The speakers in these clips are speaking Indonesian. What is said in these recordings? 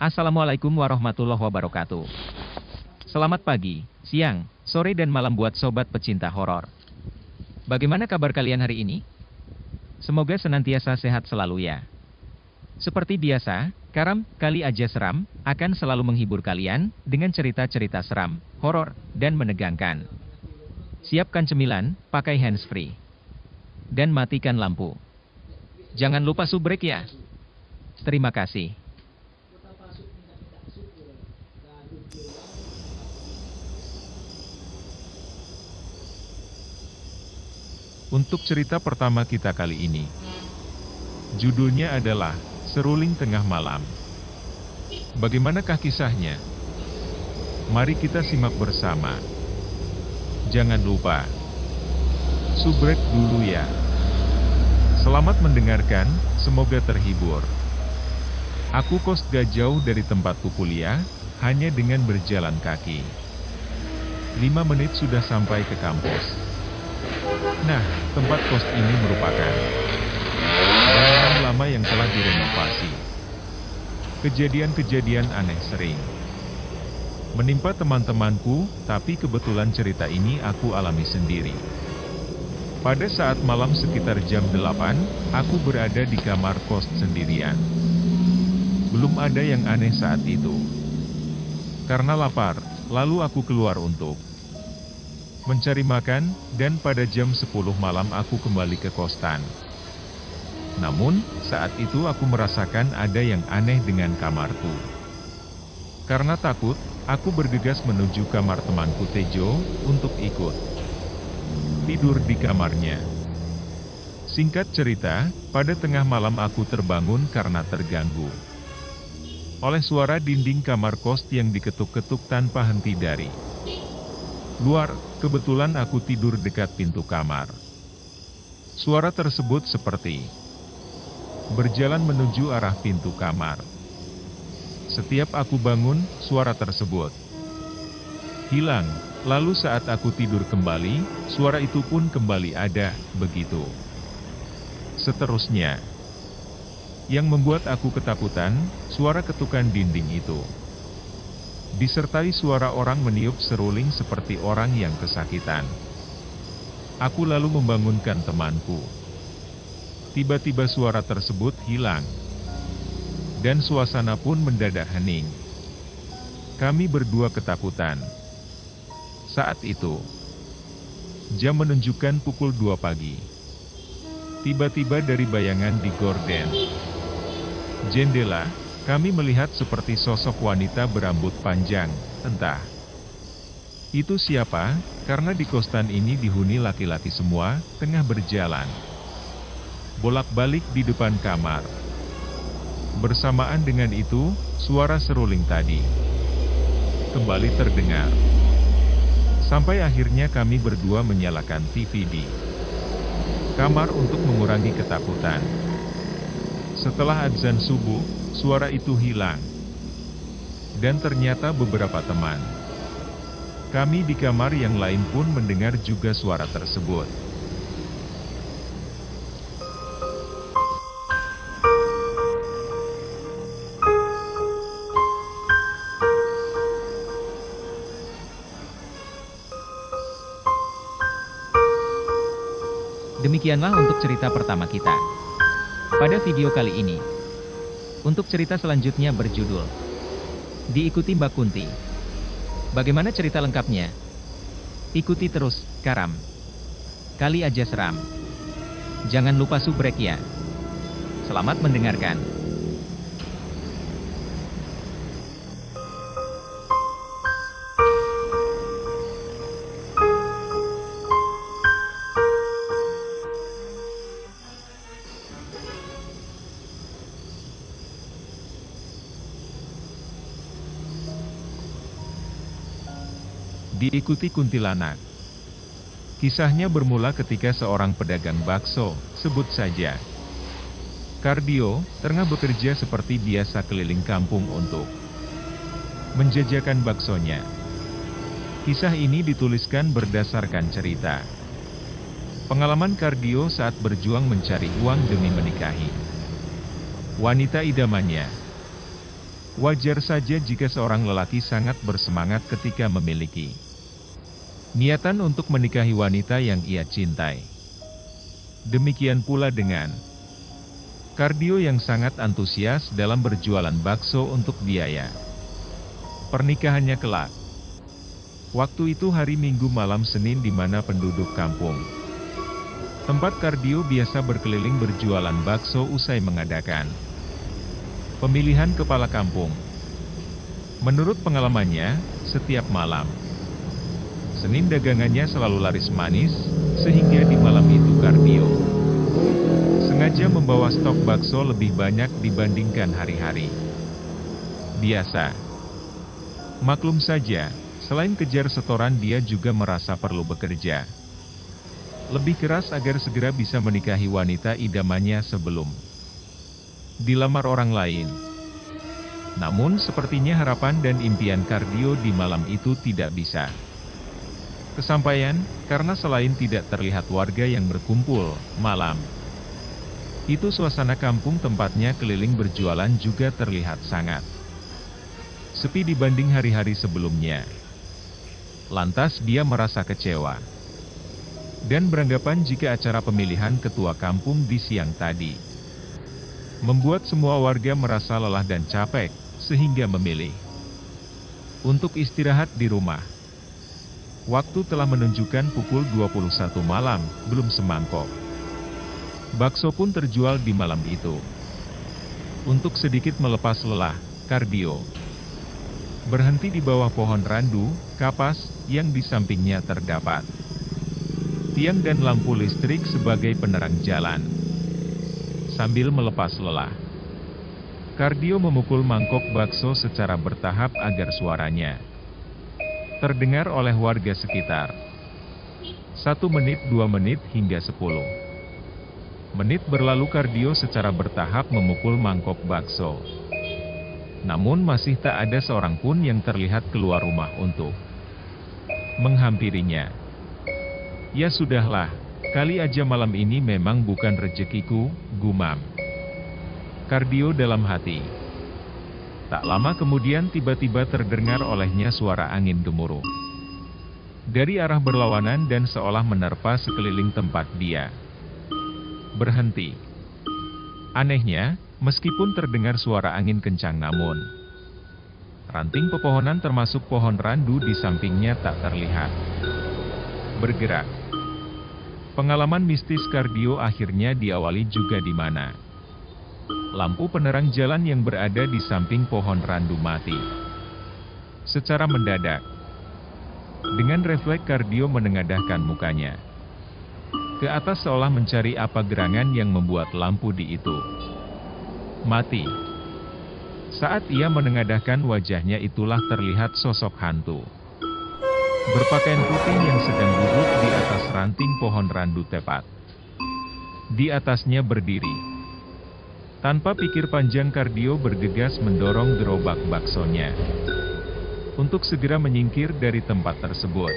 Assalamualaikum warahmatullahi wabarakatuh. Selamat pagi, siang, sore dan malam buat sobat pecinta horor. Bagaimana kabar kalian hari ini? Semoga senantiasa sehat selalu ya. Seperti biasa, Karam Kali Aja Seram akan selalu menghibur kalian dengan cerita-cerita seram, horor, dan menegangkan. Siapkan cemilan, pakai handsfree, dan matikan lampu. Jangan lupa subrek ya. Terima kasih. Untuk cerita pertama kita kali ini, judulnya adalah Seruling Tengah Malam. Bagaimanakah kisahnya? Mari kita simak bersama. Jangan lupa subrek dulu ya. Selamat mendengarkan, semoga terhibur. Aku kos gak jauh dari tempatku kuliah, hanya dengan berjalan kaki. 5 menit sudah sampai ke kampus. Nah, tempat kos ini merupakan bangunan lama yang telah direnovasi. Kejadian-kejadian aneh sering menimpa teman-temanku, tapi kebetulan cerita ini aku alami sendiri. Pada saat malam sekitar jam 8, aku berada di kamar kos sendirian. Belum ada yang aneh saat itu. Karena lapar, lalu aku keluar untuk mencari makan, dan pada jam 10 malam aku kembali ke kosan. Namun, saat itu aku merasakan ada yang aneh dengan kamarku. Karena takut, aku bergegas menuju kamar temanku Tejo, untuk ikut tidur di kamarnya. Singkat cerita, pada tengah malam aku terbangun karena terganggu oleh suara dinding kamar kos yang diketuk-ketuk tanpa henti dari luar. Kebetulan aku tidur dekat pintu kamar. Suara tersebut seperti berjalan menuju arah pintu kamar. Setiap aku bangun, suara tersebut hilang. Lalu saat aku tidur kembali, suara itu pun kembali ada, begitu seterusnya. Yang membuat aku ketakutan, suara ketukan dinding itu disertai suara orang meniup seruling seperti orang yang kesakitan. Aku lalu membangunkan temanku. Tiba-tiba suara tersebut hilang, dan suasana pun mendadak hening. Kami berdua ketakutan. Saat itu, jam menunjukkan pukul 2 pagi. Tiba-tiba dari bayangan di gorden jendela, kami melihat seperti sosok wanita berambut panjang. Entah itu siapa, karena di kosan ini dihuni laki-laki semua, tengah berjalan bolak-balik di depan kamar. Bersamaan dengan itu, suara seruling tadi kembali terdengar. Sampai akhirnya kami berdua menyalakan TV di kamar untuk mengurangi ketakutan. Setelah azan subuh, suara itu hilang. Dan ternyata beberapa teman kami di kamar yang lain pun mendengar juga suara tersebut. Demikianlah untuk cerita pertama kita pada video kali ini. Untuk cerita selanjutnya berjudul Diikuti Mbak Kunti. Bagaimana cerita lengkapnya? Ikuti terus, Karam Kali Aja Seram. Jangan lupa subrek ya. Selamat mendengarkan. Diikuti kuntilanak. Kisahnya bermula ketika seorang pedagang bakso, sebut saja Kardio, tengah bekerja seperti biasa keliling kampung untuk menjajakan baksonya. Kisah ini dituliskan berdasarkan cerita pengalaman Kardio saat berjuang mencari uang demi menikahi wanita idamannya. Wajar saja jika seorang lelaki sangat bersemangat ketika memiliki niatan untuk menikahi wanita yang ia cintai. Demikian pula dengan Kardio yang sangat antusias dalam berjualan bakso untuk biaya pernikahannya kelak. Waktu itu hari Minggu malam Senin di mana penduduk kampung tempat Kardio biasa berkeliling berjualan bakso usai mengadakan pemilihan kepala kampung. Menurut pengalamannya, setiap malam Senin dagangannya selalu laris manis, sehingga di malam itu Kardio sengaja membawa stok bakso lebih banyak dibandingkan hari-hari biasa. Maklum saja, selain kejar setoran dia juga merasa perlu bekerja lebih keras agar segera bisa menikahi wanita idamannya sebelum dilamar orang lain. Namun sepertinya harapan dan impian Kardio di malam itu tidak bisa kesampaian, karena selain tidak terlihat warga yang berkumpul malam itu, suasana kampung tempatnya keliling berjualan juga terlihat sangat sepi dibanding hari-hari sebelumnya. Lantas dia merasa kecewa dan beranggapan jika acara pemilihan ketua kampung di siang tadi membuat semua warga merasa lelah dan capek, sehingga memilih untuk istirahat di rumah. Waktu telah menunjukkan pukul 21 malam, belum semangkok bakso pun terjual di malam itu. Untuk sedikit melepas lelah, Kardio berhenti di bawah pohon randu, kapas, yang di sampingnya terdapat tiang dan lampu listrik sebagai penerang jalan. Sambil melepas lelah, Kardio memukul mangkok bakso secara bertahap agar suaranya terdengar oleh warga sekitar. 1 menit, 2 menit, hingga 10 menit berlalu Kardio secara bertahap memukul mangkok bakso. Namun masih tak ada seorang pun yang terlihat keluar rumah untuk menghampirinya. Ya sudahlah, kali aja malam ini memang bukan rezekiku, gumam Kardio dalam hati. Tak lama kemudian tiba-tiba terdengar olehnya suara angin gemuruh dari arah berlawanan dan seolah menerpa sekeliling tempat dia berhenti. Anehnya, meskipun terdengar suara angin kencang namun ranting pepohonan termasuk pohon randu di sampingnya tak terlihat bergerak. Pengalaman mistis Kardio akhirnya diawali juga di mana lampu penerang jalan yang berada di samping pohon randu mati. Secara mendadak, dengan refleks Kardio menengadahkan mukanya ke atas seolah mencari apa gerangan yang membuat lampu di itu mati. Saat ia menengadahkan wajahnya itulah terlihat sosok hantu berpakaian putih yang sedang duduk di atas ranting pohon randu tepat di atasnya berdiri. Tanpa pikir panjang Kardio bergegas mendorong gerobak baksonya untuk segera menyingkir dari tempat tersebut.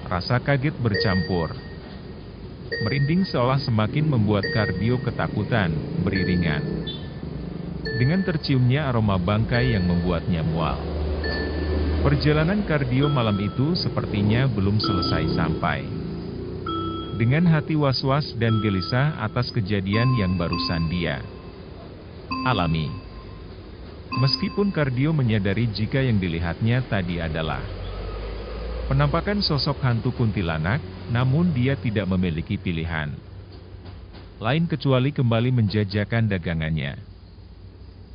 Rasa kaget bercampur merinding seolah semakin membuat Kardio ketakutan beriringan dengan terciumnya aroma bangkai yang membuatnya mual. Perjalanan Kardio malam itu sepertinya belum selesai sampai. Dengan hati was-was dan gelisah atas kejadian yang barusan dia alami. Meskipun Kardio menyadari jika yang dilihatnya tadi adalah penampakan sosok hantu kuntilanak, namun dia tidak memiliki pilihan lain kecuali kembali menjajakan dagangannya.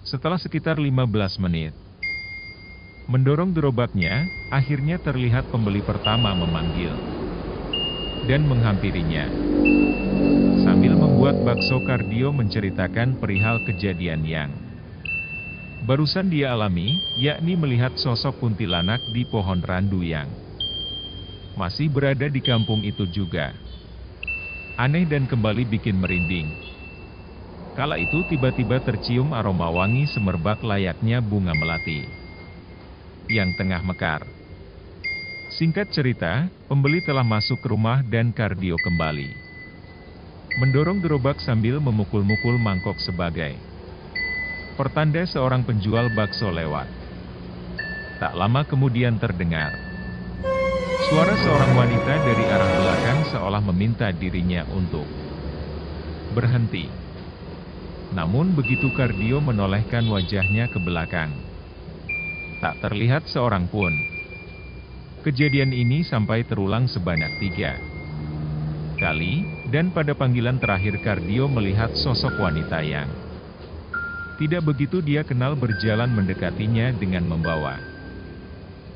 Setelah sekitar 15 menit mendorong gerobaknya, akhirnya terlihat pembeli pertama memanggil dan menghampirinya. Sambil membuat bakso, Kardio menceritakan perihal kejadian yang barusan dia alami, yakni melihat sosok kuntilanak di pohon randu yang masih berada di kampung itu juga. Aneh dan kembali bikin merinding. Kala itu tiba-tiba tercium aroma wangi semerbak layaknya bunga melati yang tengah mekar. Singkat cerita, pembeli telah masuk ke rumah dan Kardio kembali mendorong gerobak sambil memukul-mukul mangkok sebagai Pertanda seorang penjual bakso lewat. Tak lama kemudian terdengar suara seorang wanita dari arah belakang seolah meminta dirinya untuk berhenti. Namun begitu Kardio menolehkan wajahnya ke belakang, tak terlihat seorang pun. Kejadian ini sampai terulang sebanyak 3 kali, dan pada panggilan terakhir Kardio melihat sosok wanita yang tidak begitu dia kenal berjalan mendekatinya dengan membawa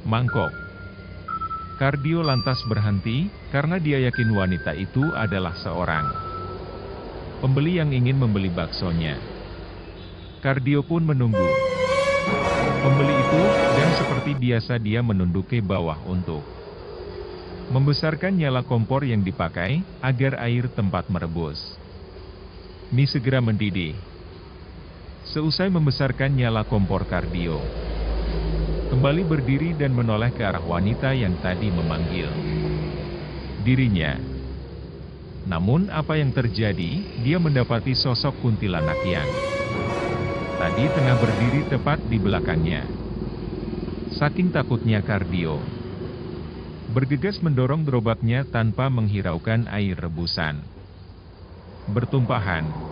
mangkok. Kardio lantas berhenti, karena dia yakin wanita itu adalah seorang pembeli yang ingin membeli baksonya. Kardio pun menunggu pembeli itu, dan seperti biasa dia menunduki bawah untuk membesarkan nyala kompor yang dipakai, agar air tempat merebus mie segera mendidih. Seusai membesarkan nyala kompor, Kardio kembali berdiri dan menoleh ke arah wanita yang tadi memanggil dirinya. Namun apa yang terjadi, dia mendapati sosok kuntilanak yang tadi tengah berdiri tepat di belakangnya. Saking takutnya Kardio bergegas mendorong gerobaknya tanpa menghiraukan air rebusan bertumpahan.